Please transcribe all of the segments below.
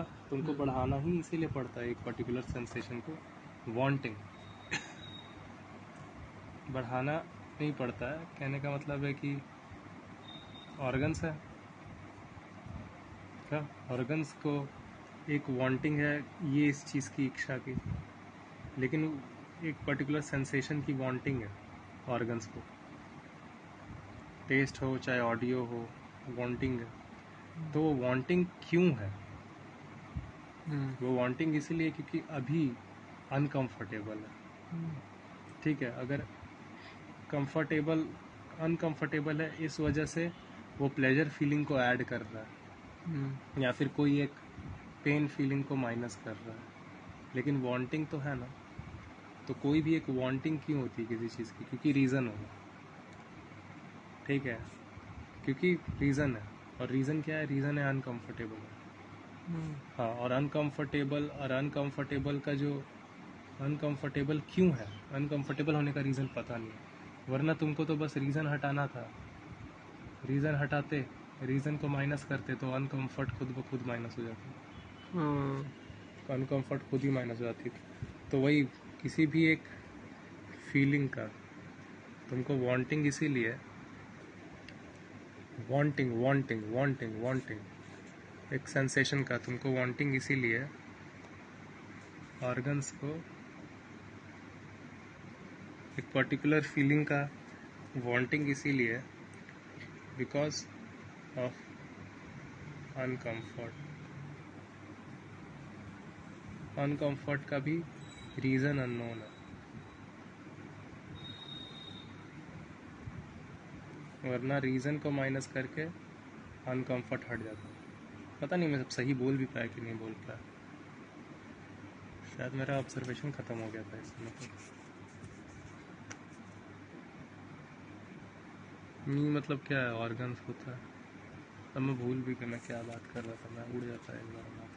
ना, तुमको बढ़ाना ही इसीलिए पड़ता है एक पर्टिकुलर सेंसेशन को, वांटिंग। बढ़ाना नहीं पड़ता है, कहने का मतलब है कि ऑर्गन्स है क्या, ऑर्गन्स को एक वांटिंग है ये इस चीज़ की इच्छा की, लेकिन एक पर्टिकुलर सेंसेशन की वांटिंग है ऑर्गन्स को, टेस्ट हो चाहे ऑडियो हो, वांटिंग है। तो वो वांटिंग क्यों है? वो वांटिंग इसीलिए क्योंकि अभी अनकंफर्टेबल है। ठीक है, अगर कंफर्टेबल अनकंफर्टेबल है इस वजह से वो प्लेजर फीलिंग को ऐड कर रहा है, या फिर कोई एक पेन फीलिंग को माइनस कर रहा है, लेकिन वांटिंग तो है ना। तो कोई भी एक वांटिंग क्यों होती है किसी चीज़ की? क्योंकि रीज़न होगा। ठीक है, क्योंकि रीज़न है, और रीज़न क्या है? रीज़न है अनकंफर्टेबल है। हाँ, और अनकंफर्टेबल का जो अनकंफर्टेबल क्यों है, अनकंफर्टेबल होने का रीज़न पता नहीं है, वरना तुमको तो बस रीज़न हटाना था। रीज़न हटाते, रीज़न को माइनस करते तो अनकंफर्ट खुद ब खुद माइनस हो जाती, अनकंफर्ट खुद ही माइनस हो जाती। तो वही किसी भी एक फीलिंग का तुमको वांटिंग इसीलिए, वांटिंग एक सेंसेशन का तुमको वांटिंग इसीलिए, ऑर्गन्स को एक पर्टिकुलर फीलिंग का वांटिंग इसीलिए बिकॉज ऑफ अनकंफर्ट का भी रीज़न अननोन है, वरना रीज़न को माइनस करके अनकंफर्ट हट जाता है। पता नहीं मैं सब सही बोल भी पाया कि नहीं बोल पाया, शायद मेरा ऑब्जर्वेशन ख़त्म हो गया था इसमें। नहीं मतलब क्या है, ऑर्गन्स होता है। अब मैं भूल भी कि मैं क्या बात कर रहा था, मैं उड़ जाता है एक बार में।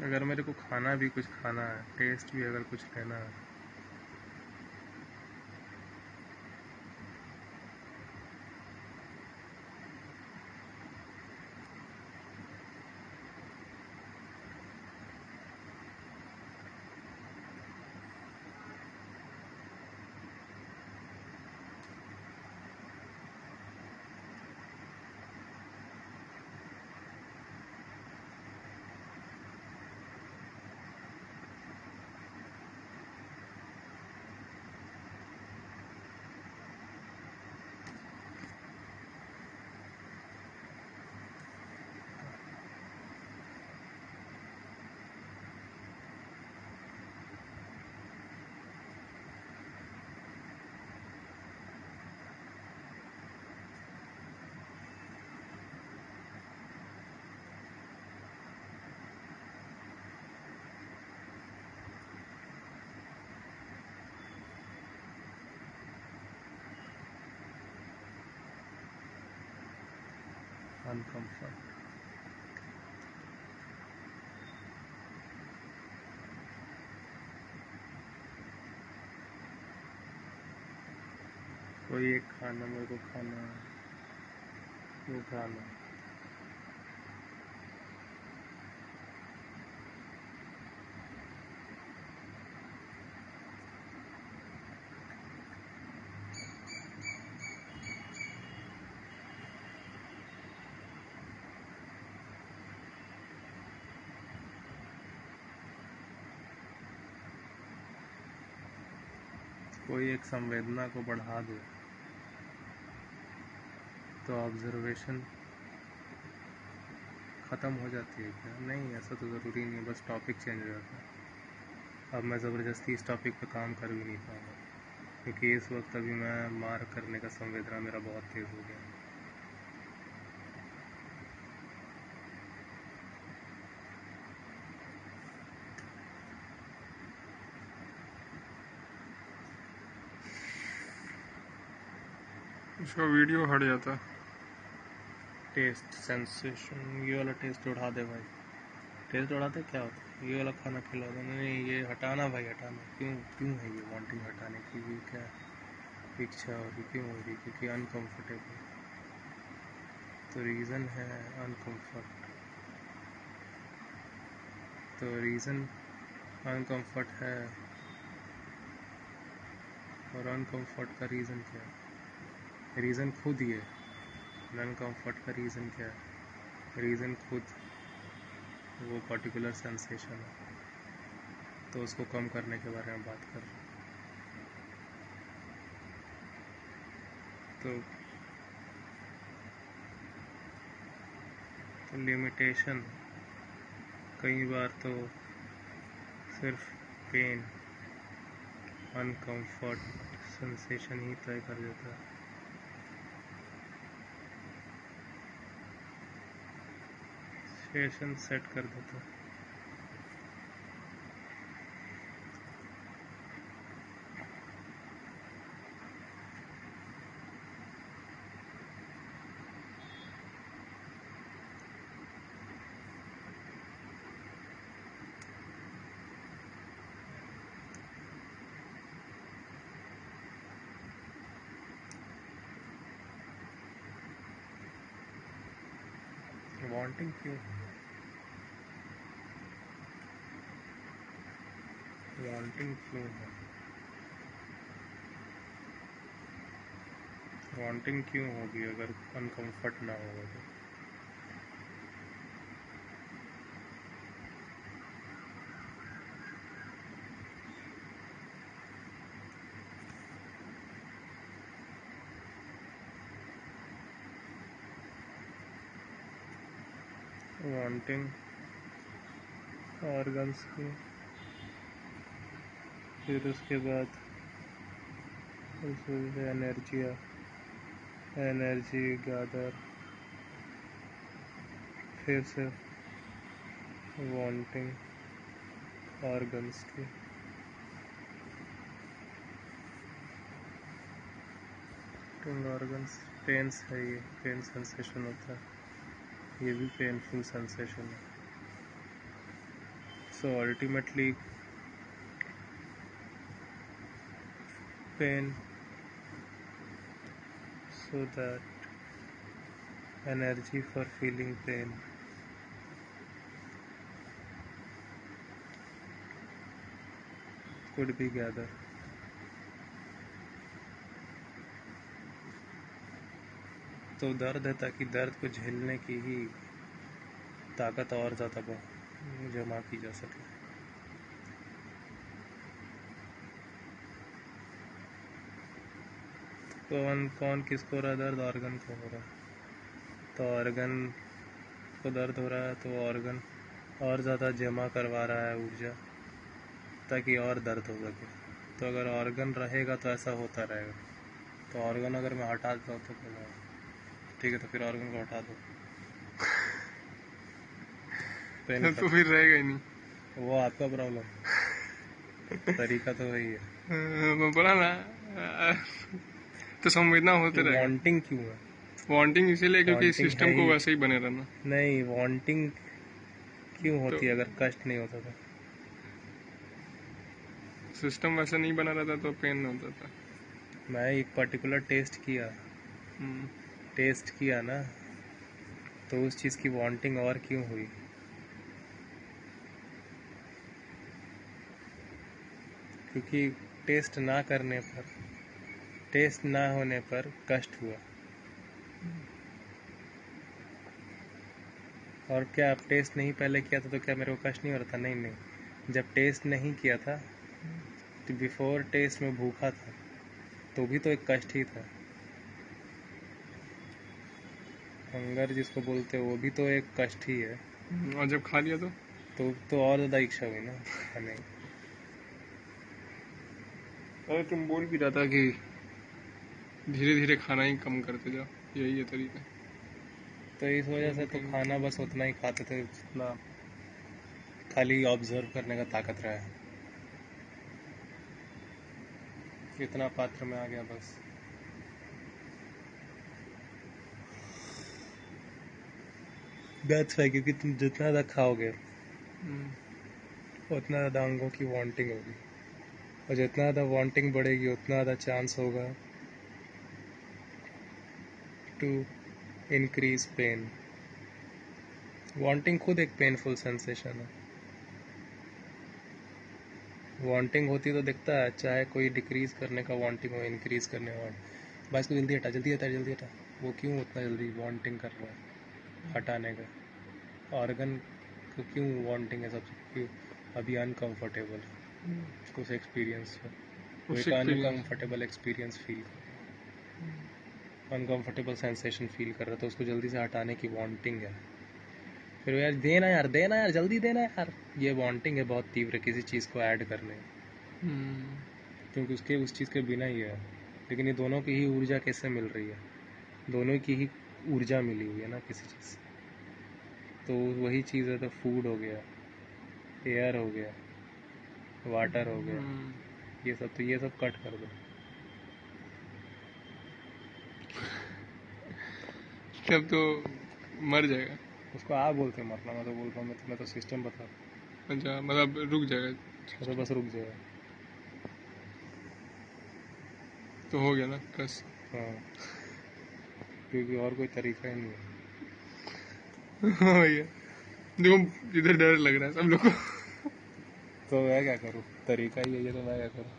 अगर मेरे को खाना भी कुछ खाना है, टेस्ट भी अगर कुछ लेना है, अनकंफर्ट। कोई एक खाना मेरे को खाना है, वो खाना, कोई एक संवेदना को बढ़ा दो तो ऑब्जर्वेशन ख़त्म हो जाती है क्या? नहीं, ऐसा तो ज़रूरी नहीं है, बस टॉपिक चेंज हो जाता है। अब मैं ज़बरदस्ती इस टॉपिक पे काम कर भी नहीं पाऊँगा, क्योंकि इस वक्त अभी मैं मार करने का संवेदना मेरा बहुत तेज़ हो गया। उसका वीडियो हट जाता। टेस्ट सेंसेशन, ये वाला टेस्ट उड़ा दे भाई। टेस्ट उड़ाते क्या होता है? ये वाला खाना खिला दो। नहीं, ये हटाना भाई, हटाना। क्यों क्यों है ये वांटिंग हटाने की? ये क्या इच्छा हो रही, क्यों हो रही? क्योंकि अनकंफर्टेबल। तो रीज़न है अनकंफर्ट। तो रीज़न अनकंफर्ट है, और अनकंफर्ट का रीज़न क्या है? रीज़न खुद ये अनकंफर्ट का रीज़न क्या है? रीज़न खुद वो पर्टिकुलर सेंसेशन है। तो उसको कम करने के बारे में बात कर रहे हैं। तो लिमिटेशन कई बार तो सिर्फ पेन, अनकंफर्ट सेंसेशन ही तय कर देता है। सेशन सेट कर देता है। वांटिंग क्यों? वांटिंग क्यों है? वांटिंग क्यों होगी अगर अनकंफर्ट ना होगा तो? वांटिंग ऑर्गन्स की, फिर उसके बाद एनर्जी गैदर, फिर से वांटिंग ऑर्गन्स की। ऑर्गन्स पेन्स है, ये पेन सेंसेशन होता है, ये भी पेनफुल सेंसेशन है। So ultimately pain, so that energy for feeling pain could be gathered. तो दर्द है ताकि दर्द को झेलने की ही ताकत और ज़्यादा जमा की जा सके। कौन किसको हो रहा है दर्द? ऑर्गन को हो रहा है। तो ऑर्गन को दर्द हो रहा है तो ऑर्गन और ज़्यादा जमा करवा रहा है ऊर्जा, ताकि और दर्द हो सके। तो अगर ऑर्गन रहेगा तो ऐसा होता रहेगा। तो ऑर्गन अगर मैं हटा देता हूँ तो क्या होगा? ठीक है, तो फिर ऑर्गन को हटा दो, तो फिर रहेगा ही नहीं। वो आपका प्रॉब्लम। तरीका तो वही है। मैं बोला ना, तो संवेदना होते रहेगा। वांटिंग क्यों है? वांटिंग इसीलिए क्योंकि सिस्टम को वैसे ही बने रहना। नहीं, वांटिंग क्यों होती है अगर कष्ट नहीं होता तो? सिस्टम वैसे नहीं बना रहता तो पेन नहीं होता था। मैं एक पर्टिकुलर टेस्ट किया ना, तो उस चीज़ की वांटिंग और क्यों हुई? क्योंकि टेस्ट ना होने पर कष्ट हुआ। और क्या आप टेस्ट नहीं पहले किया था तो क्या मेरे को कष्ट नहीं हो रहा था? नहीं, जब टेस्ट नहीं किया था तो बिफोर टेस्ट में भूखा था, तो भी तो एक कष्ट ही था। हंगर जिसको बोलते हो वो भी तो एक कष्ट ही है। और जब खा लिया तो और ज़्यादा इच्छा हुई ना खाने की। अरे तुम बोल भी रहा था कि धीरे धीरे खाना ही कम करते जाओ, यही है तरीका। तो इस वजह से तो खाना बस उतना ही खाते थे जितना खाली ऑब्जर्व करने का ताकत रहा है। इतना पात्र में आ गया बस। दैट्स वाई, क्योंकि तुम जितना ज़्यादा खाओगे हम्म, उतना ज़्यादा अंगों की वांटिंग होगी, और जितना ज़्यादा वांटिंग बढ़ेगी उतना ज़्यादा चांस होगा टू इंक्रीज पेन। वांटिंग खुद एक पेनफुल सेंसेशन है। वांटिंग होती तो दिखता है, चाहे कोई डिक्रीज करने का वांटिंग हो, इंक्रीज करने का वांटिंग। बस को जल्दी हटा, जल्दी हटा, जल्दी हटा। वो क्यों उतना जल्दी वांटिंग कर रहा है हटाने का? ऑर्गन को क्यों वांटिंग है सबसे? क्यों? अभी अनकंफर्टेबल है, कुछ एक्सपीरियंस है, वो उस एक experience. Uncomfortable experience feel, uncomfortable sensation feel कर रहा है, तो उसको जल्दी से हटाने की वांटिंग है। फिर यार देना, यार देना, यार जल्दी देना यार, ये वांटिंग है बहुत तीव्र किसी चीज़ को ऐड करने की, क्योंकि उसके उस चीज़ के बिना ही है। लेकिन ये दोनों की ही ऊर्जा कैसे मिल रही है? दोनों की ही ऊर्जा मिली हुई है ना किसी चीज़ से। तो वही चीज़ है, तो फूड हो गया, एयर हो गया, वाटर हो गया, ये सब, तो ये सब कट कर दो। तब तो मर जाएगा। उसको आप बोलते हैं मरना, मैं तो बोल रहा हूँ, मैं तो सिस्टम बता रहा हूँ, अच्छा, मतलब रुक जाएगा मैं तो बस रुक जाएगा। तो हो गया ना बस। हाँ, क्योंकि और कोई तरीका ही नहीं है। हाँ भैया, देखो इधर डर लग रहा है सब लोग को। तो मैं क्या करूँ? तरीका ही है ये, तो मैं क्या करूँ?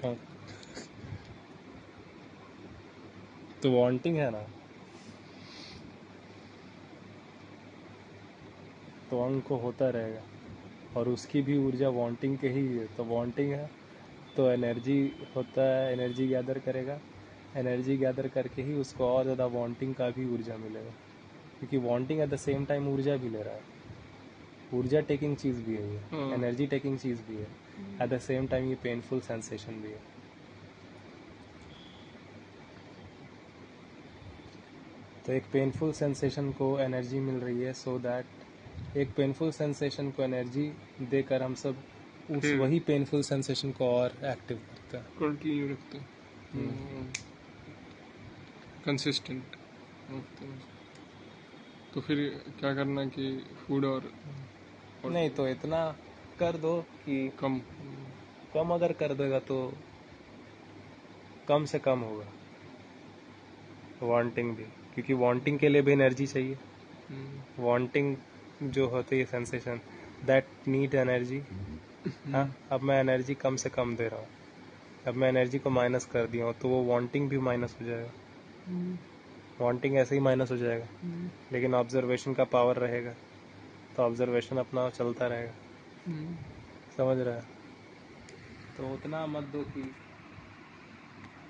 हाँ, तो वांटिंग है ना, तो अंग को होता रहेगा, और उसकी भी ऊर्जा वांटिंग के ही है। तो वांटिंग है तो एनर्जी होता है, एनर्जी गैदर करेगा, एनर्जी गैदर करके ही उसको और ज़्यादा वांटिंग का भी ऊर्जा मिलेगा, क्योंकि wanting at the same time ऊर्जा भी ले रहा है। ऊर्जा टेकिंग चीज़ भी है ये, हाँ, एनर्जी टेकिंग चीज़ भी है, एट द सेम टाइम ये पेनफुल सेंसेशन भी है। तो एक पेनफुल सेंसेशन को एनर्जी मिल रही है, सो दैट एक पेनफुल सेंसेशन को एनर्जी देकर हम सब उस फिर वही पेनफुल सेंसेशन को और एक्टिव करते हैं। कंटिन्यू रखते हैं, कंसिस्टेंट रखते हैं। तो फिर क्या करना कि फूड और नहीं तो इतना कर दो कि कम। कम अगर कर देगा तो कम से कम होगा वांटिंग भी, क्योंकि वांटिंग के लिए भी एनर्जी चाहिए। वांटिंग जो होती है सेंसेशन, दैट नीड एनर्जी। हाँ, अब मैं एनर्जी कम से कम दे रहा हूँ, अब मैं एनर्जी को माइनस कर दिया हूँ, तो वो वांटिंग भी माइनस हो जाएगा। वांटिंग ऐसे ही माइनस हो जाएगा, लेकिन ऑब्जर्वेशन का पावर रहेगा, तो ऑब्जर्वेशन अपना चलता रहेगा। समझ रहा है? तो उतना मत दो कि